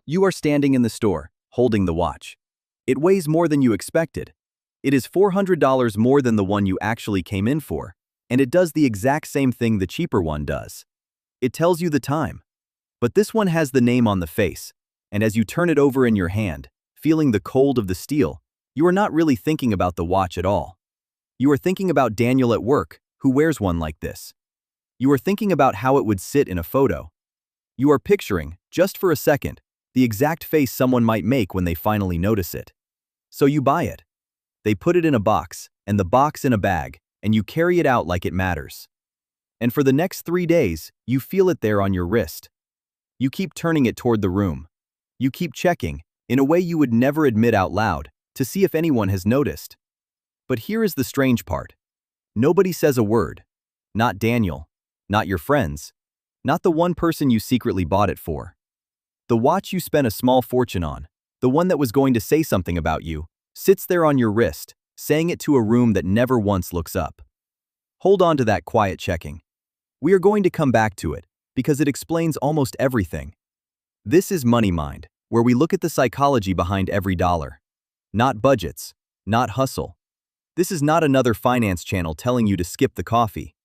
You are standing in the store, holding the watch. It weighs more than you expected. It is $400 more than the one you actually came in for, and it does the exact same thing the cheaper one does. It tells you the time. But this one has the name on the face, and as you turn it over in your hand, feeling the cold of the steel, you are not really thinking about the watch at all. You are thinking about Daniel at work, who wears one like this. You are thinking about how it would sit in a photo. You are picturing, just for a second, the exact face someone might make when they finally notice it. So you buy it. They put it in a box, and the box in a bag, and you carry it out like it matters. And for the next 3 days, you feel it there on your wrist. You keep turning it toward the room. You keep checking, in a way you would never admit out loud, to see if anyone has noticed. But here is the strange part. Nobody says a word. Not Daniel. Not your friends. Not the one person you secretly bought it for. The watch you spent a small fortune on, the one that was going to say something about you, sits there on your wrist, saying it to a room that never once looks up. Hold on to that quiet checking. We are going to come back to it, because it explains almost everything. This is Money Mind, where we look at the psychology behind every dollar. Not budgets, not hustle. This is not another finance channel telling you to skip the coffee.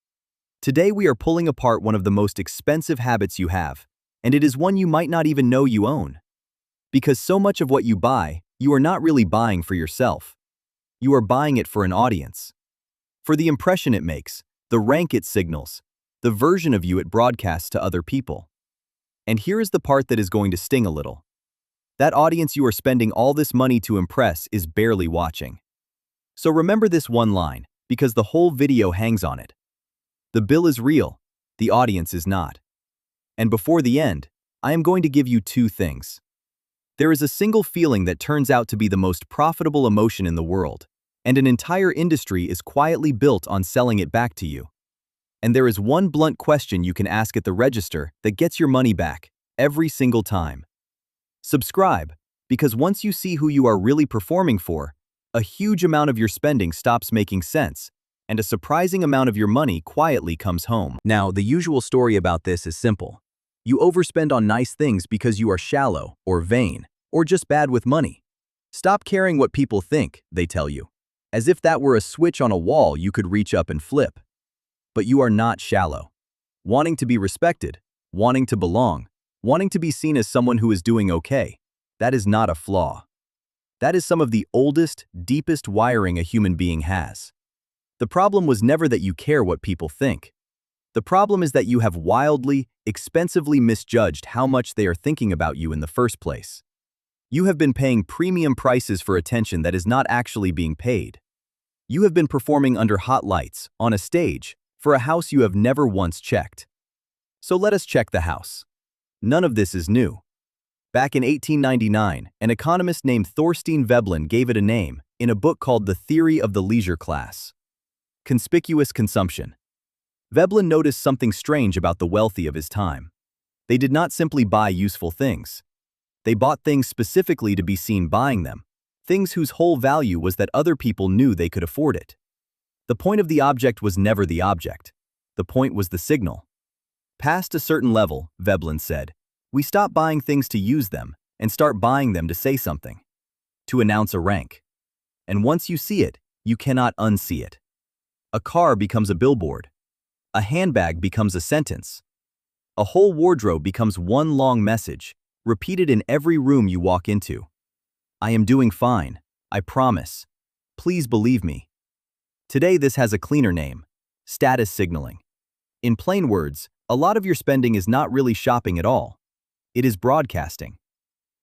Today we are pulling apart one of the most expensive habits you have, and it is one you might not even know you own. Because so much of what you buy, you are not really buying for yourself. You are buying it for an audience. For the impression it makes, the rank it signals, the version of you it broadcasts to other people. And here is the part that is going to sting a little. That audience you are spending all this money to impress is barely watching. So remember this one line, because the whole video hangs on it. The bill is real, the audience is not. And before the end, I am going to give you 2 things. There is a single feeling that turns out to be the most profitable emotion in the world, and an entire industry is quietly built on selling it back to you. And there is one blunt question you can ask at the register that gets your money back, every single time. Subscribe, because once you see who you are really performing for, a huge amount of your spending stops making sense, and a surprising amount of your money quietly comes home. Now, the usual story about this is simple. You overspend on nice things because you are shallow, or vain, or just bad with money. Stop caring what people think, they tell you. As if that were a switch on a wall you could reach up and flip. But you are not shallow. Wanting to be respected, wanting to belong, wanting to be seen as someone who is doing okay, that is not a flaw. That is some of the oldest, deepest wiring a human being has. The problem was never that you care what people think. The problem is that you have wildly, expensively misjudged how much they are thinking about you in the first place. You have been paying premium prices for attention that is not actually being paid. You have been performing under hot lights, on a stage, for a house you have never once checked. So let us check the house. None of this is new. Back in 1899, an economist named Thorstein Veblen gave it a name in a book called The Theory of the Leisure Class. Conspicuous consumption. Veblen noticed something strange about the wealthy of his time. They did not simply buy useful things. They bought things specifically to be seen buying them, things whose whole value was that other people knew they could afford it. The point of the object was never the object. The point was the signal. Past a certain level, Veblen said, we stop buying things to use them and start buying them to say something, to announce a rank. And once you see it, you cannot unsee it. A car becomes a billboard. A handbag becomes a sentence. A whole wardrobe becomes one long message, repeated in every room you walk into. I am doing fine, I promise. Please believe me. Today this has a cleaner name, status signaling. In plain words, a lot of your spending is not really shopping at all. It is broadcasting.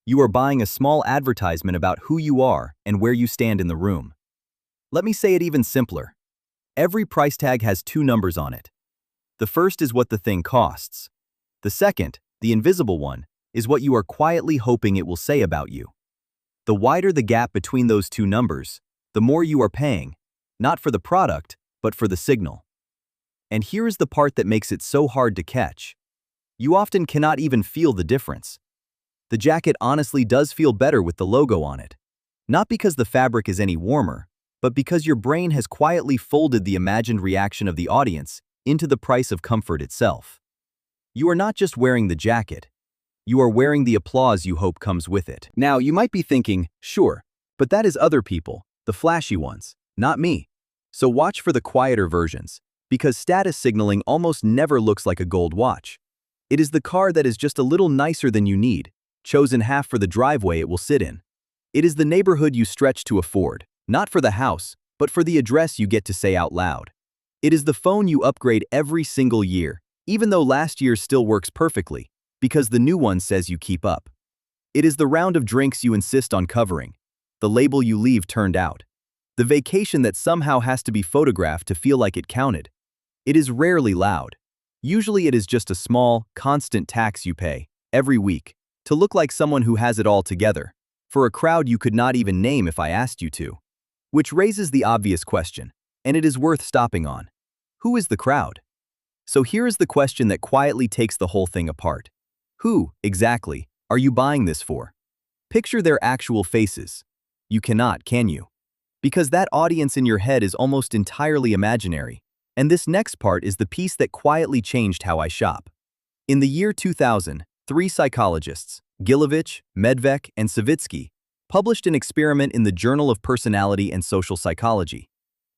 You are buying a small advertisement about who you are and where you stand in the room. Let me say it even simpler. Every price tag has 2 numbers on it. The first is what the thing costs. The second, the invisible one, is what you are quietly hoping it will say about you. The wider the gap between those 2 numbers, the more you are paying, not for the product, but for the signal. And here is the part that makes it so hard to catch. You often cannot even feel the difference. The jacket honestly does feel better with the logo on it. Not because the fabric is any warmer, but because your brain has quietly folded the imagined reaction of the audience into the price of comfort itself. You are not just wearing the jacket. You are wearing the applause you hope comes with it. Now, you might be thinking, sure, but that is other people, the flashy ones, not me. So watch for the quieter versions, because status signaling almost never looks like a gold watch. It is the car that is just a little nicer than you need, chosen half for the driveway it will sit in. It is the neighborhood you stretch to afford, not for the house, but for the address you get to say out loud. It is the phone you upgrade every single year, even though last year's still works perfectly, because the new one says you keep up. It is the round of drinks you insist on covering, the label you leave turned out, the vacation that somehow has to be photographed to feel like it counted. It is rarely loud. Usually it is just a small, constant tax you pay, every week, to look like someone who has it all together, for a crowd you could not even name if I asked you to. Which raises the obvious question, and it is worth stopping on. Who is the crowd? So here is the question that quietly takes the whole thing apart. Who, exactly, are you buying this for? Picture their actual faces. You cannot, can you? Because that audience in your head is almost entirely imaginary. And this next part is the piece that quietly changed how I shop. In the year 2000, 3 psychologists, Gilovich, Medvec, and Savitsky, published an experiment in the Journal of Personality and Social Psychology.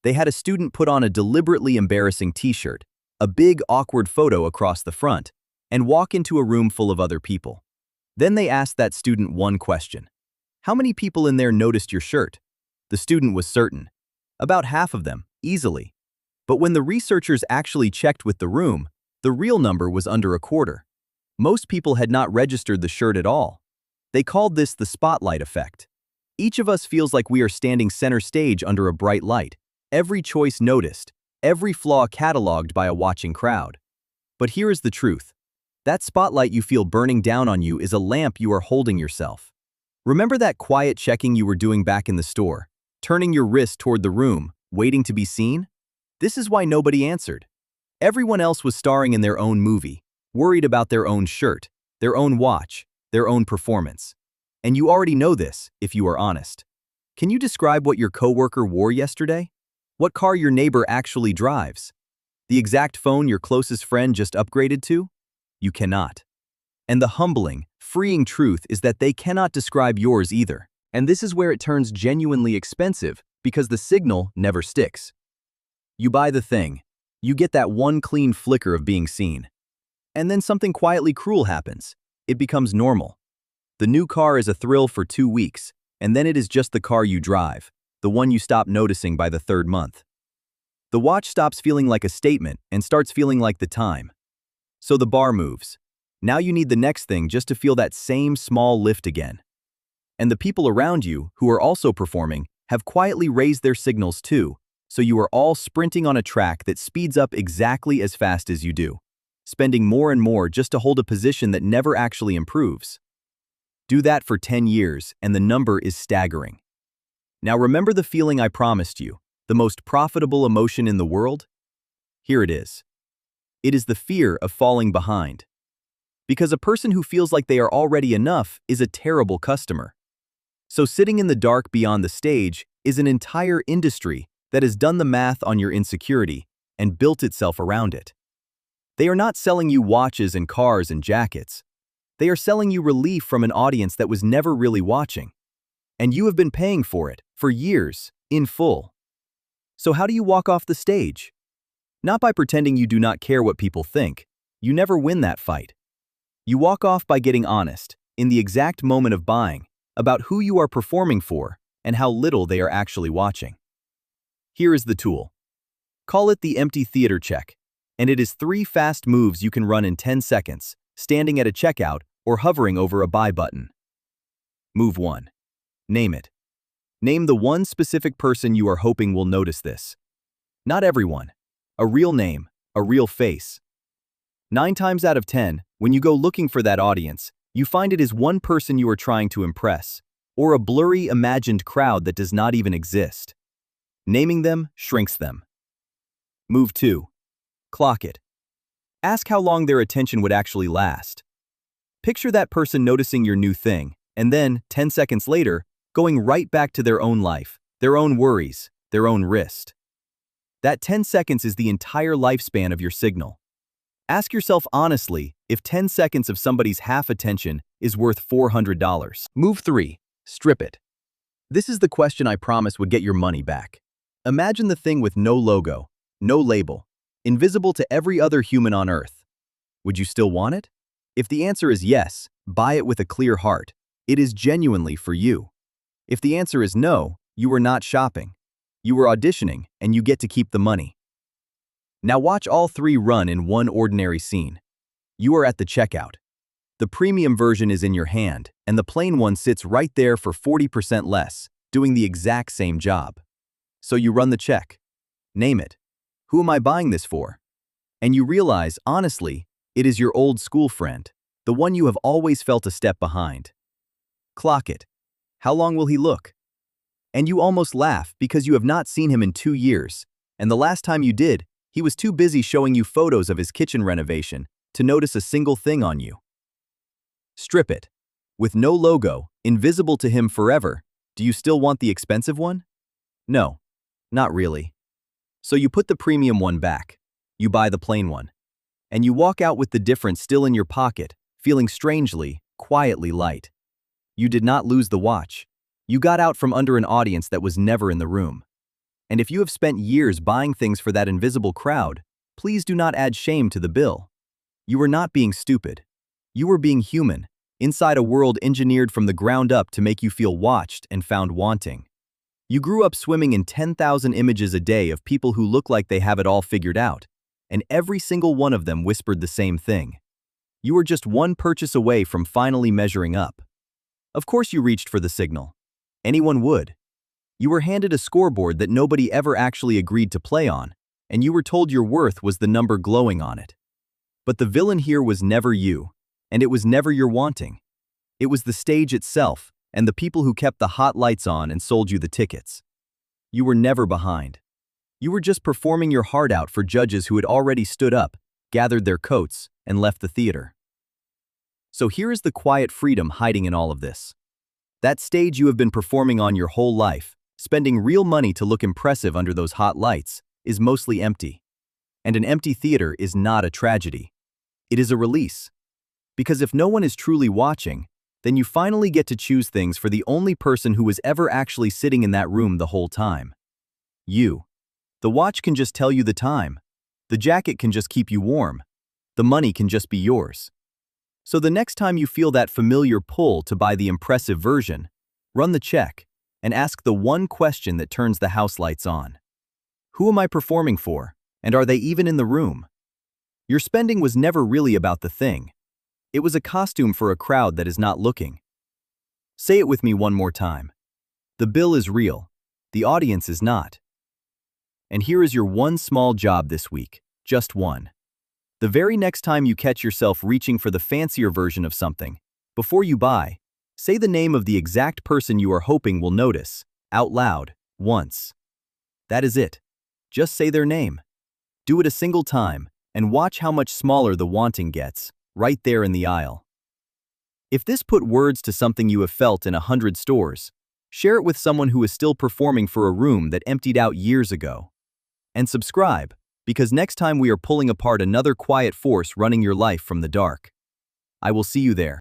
They had a student put on a deliberately embarrassing t-shirt, a big awkward photo across the front, and walk into a room full of other people. Then they asked that student one question. How many people in there noticed your shirt? The student was certain. About half of them, easily. But when the researchers actually checked with the room, the real number was under a quarter. Most people had not registered the shirt at all. They called this the spotlight effect. Each of us feels like we are standing center stage under a bright light, every choice noticed, every flaw cataloged by a watching crowd. But here is the truth. That spotlight you feel burning down on you is a lamp you are holding yourself. Remember that quiet checking you were doing back in the store, turning your wrist toward the room, waiting to be seen? This is why nobody answered. Everyone else was starring in their own movie, worried about their own shirt, their own watch, their own performance. And you already know this, if you are honest. Can you describe what your coworker wore yesterday? What car your neighbor actually drives? The exact phone your closest friend just upgraded to? You cannot. And the humbling, freeing truth is that they cannot describe yours either. And this is where it turns genuinely expensive, because the signal never sticks. You buy the thing. You get that one clean flicker of being seen. And then something quietly cruel happens. It becomes normal. The new car is a thrill for 2 weeks, and then it is just the car you drive, the one you stop noticing by the 3rd month. The watch stops feeling like a statement and starts feeling like the time. So the bar moves. Now you need the next thing just to feel that same small lift again. And the people around you, who are also performing, have quietly raised their signals too, so you are all sprinting on a track that speeds up exactly as fast as you do, spending more and more just to hold a position that never actually improves. Do that for 10 years, and the number is staggering. Now remember the feeling I promised you, the most profitable emotion in the world? Here it is. It is the fear of falling behind. Because a person who feels like they are already enough is a terrible customer. So sitting in the dark beyond the stage is an entire industry that has done the math on your insecurity and built itself around it. They are not selling you watches and cars and jackets. They are selling you relief from an audience that was never really watching. And you have been paying for it, for years, in full. So how do you walk off the stage? Not by pretending you do not care what people think. You never win that fight. You walk off by getting honest, in the exact moment of buying, about who you are performing for and how little they are actually watching. Here is the tool. Call it the empty theater check, and it is 3 fast moves you can run in 10 seconds, standing at a checkout or hovering over a buy button. Move 1. Name it. Name the one specific person you are hoping will notice this. Not everyone. A real name, a real face. 9 times out of 10, when you go looking for that audience, you find it is one person you are trying to impress, or a blurry, imagined crowd that does not even exist. Naming them shrinks them. Move 2. Clock it. Ask how long their attention would actually last. Picture that person noticing your new thing, and then, 10 seconds later, going right back to their own life, their own worries, their own wrist. That 10 seconds is the entire lifespan of your signal. Ask yourself honestly if 10 seconds of somebody's half attention is worth $400. Move 3. Strip it. This is the question I promise would get your money back. Imagine the thing with no logo, no label, invisible to every other human on Earth. Would you still want it? If the answer is yes, buy it with a clear heart. It is genuinely for you. If the answer is no, you are not shopping. You are auditioning, and you get to keep the money. Now watch all 3 run in one ordinary scene. You are at the checkout. The premium version is in your hand, and the plain one sits right there for 40% less, doing the exact same job. So you run the check. Name it. Who am I buying this for? And you realize, honestly, it is your old school friend, the one you have always felt a step behind. Clock it. How long will he look? And you almost laugh because you have not seen him in 2 years, and the last time you did, he was too busy showing you photos of his kitchen renovation to notice a single thing on you. Strip it. With no logo, invisible to him forever, do you still want the expensive one? No, not really. So you put the premium one back. You buy the plain one. And you walk out with the difference still in your pocket, feeling strangely, quietly light. You did not lose the watch. You got out from under an audience that was never in the room. And if you have spent years buying things for that invisible crowd, please do not add shame to the bill. You were not being stupid. You were being human, inside a world engineered from the ground up to make you feel watched and found wanting. You grew up swimming in 10,000 images a day of people who look like they have it all figured out, and every single one of them whispered the same thing. You were just one purchase away from finally measuring up. Of course you reached for the signal. Anyone would. You were handed a scoreboard that nobody ever actually agreed to play on, and you were told your worth was the number glowing on it. But the villain here was never you, and it was never your wanting. It was the stage itself, and the people who kept the hot lights on and sold you the tickets. You were never behind. You were just performing your heart out for judges who had already stood up, gathered their coats, and left the theater. So here is the quiet freedom hiding in all of this. That stage you have been performing on your whole life, spending real money to look impressive under those hot lights, is mostly empty. And an empty theater is not a tragedy. It is a release. Because if no one is truly watching, then you finally get to choose things for the only person who was ever actually sitting in that room the whole time. You. The watch can just tell you the time. The jacket can just keep you warm. The money can just be yours. So the next time you feel that familiar pull to buy the impressive version, run the check and ask the one question that turns the house lights on. Who am I performing for, and are they even in the room? Your spending was never really about the thing. It was a costume for a crowd that is not looking. Say it with me one more time. The bill is real. The audience is not. And here is your one small job this week, just one. The very next time you catch yourself reaching for the fancier version of something, before you buy, say the name of the exact person you are hoping will notice, out loud, once. That is it. Just say their name. Do it a single time, and watch how much smaller the wanting gets, right there in the aisle. If this put words to something you have felt in 100 stores, share it with someone who is still performing for a room that emptied out years ago. And subscribe, because next time we are pulling apart another quiet force running your life from the dark. I will see you there.